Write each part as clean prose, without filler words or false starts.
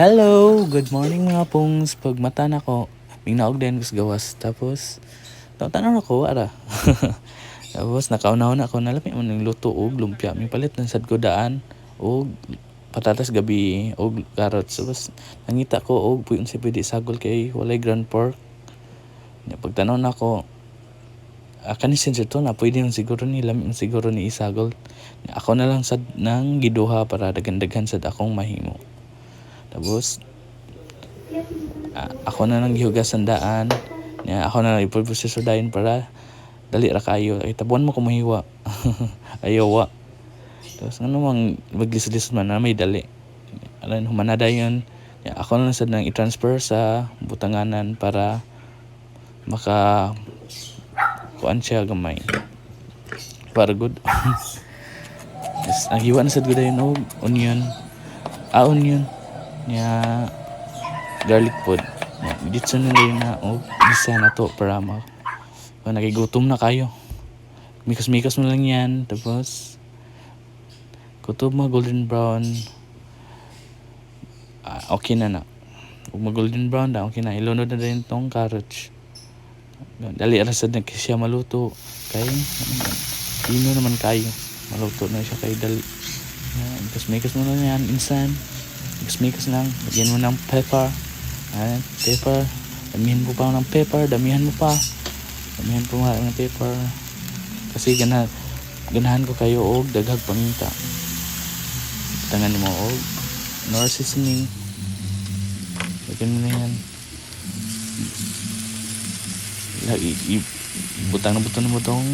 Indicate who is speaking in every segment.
Speaker 1: Hello! Good morning mga pongs. Pagmata na ko, mingnaog din kus gawas. Tapos, tanaw ako, ara. Tapos, nakaunaw na ako, nalapit mo ng luto og lumpia. May palit ng sad ko daan og patatas gabi og carrots. Tapos, nangita ko og puyong si pwede sagol kay walay ground pork. Pagtanaw na ko, kanisin siya to na pwede yung siguro ni lamin siguro ni isagol. Ako na lang sad nang giduha para dagan-dagan sad akong mahimo. Tapos, ako na nang gihugas ang daan. Ako na nang iproseso dayon para dali ra kayo. Ay, tabuan mo kumahiwa. Ayawa. Tapos, ano mang maglis-lis man na may dali. Alam, humana dayon. Ako na lang sad nang i-transfer sa butanganan para kuan siya gamay. Para good. Yes, naghiwa na sad ko dayon og onion. Onion. Garlic pod. Dito na rin na isa na to para nakigutom na kayo. Mikas-mikas mo lang yan. Tapos kutob mo golden brown. Okay na. Kung golden brown na, okay na. Ilunod na rin tong carrots. Dali arasad na siya maluto. Kay ino naman kayo. Maluto na siya kay dali. Mikas-mikas mo lang yan. Insan. Mikas-mikas lang. Lagyan mo ng pepper. Pepper. Damihan mo pa ng pepper. Damihan pa ng pepper. Kasi ganahan ko kayo og daghag paminta. Tangan mo og nor seasoning. Lagyan mo na yan. Butang mo tong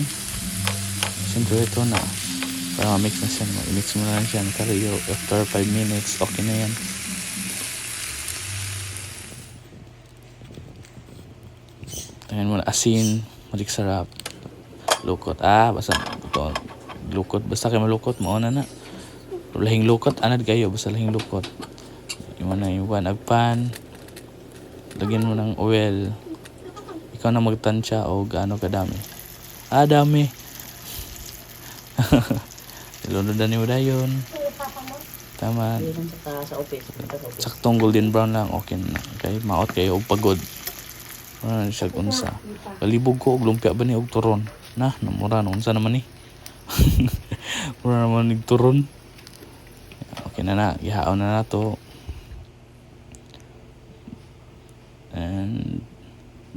Speaker 1: siyempre ito na para ma-mix na siya. I-mix mo na lang siya. After 5 minutes, okay na yan. Tangan mo na asin, malik sarap. Lukot. Basta lukot. Basta kayo malukot, mauna na. Lahing lukot, anad kayo. Basta lahing lukot. Yung agpan. Lagyan mo ng oil. Ikaw na magtansya o gaano kadami. Dami. Ilunod mo dayon. Tama. Saktong golden brown lang, okay na. Okay, maot kayo og pagod. Siya unsa. Kalibog ko og lumpia ba ni og turon. Namura na unsa naman ni. Mura naman nig turon. Okay na. Gihaon na nato. And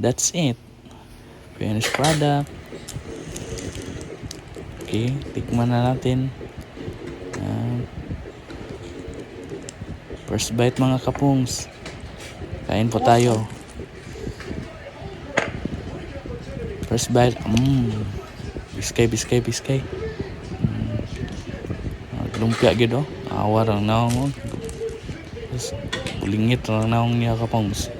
Speaker 1: that's it. Finished product. Okay, tikman na natin. First bite mga kapungs. Kain po tayo. First bite. Biskay. Lumpia gid Awar ang naong. Bulingit ang naong niya kapungs.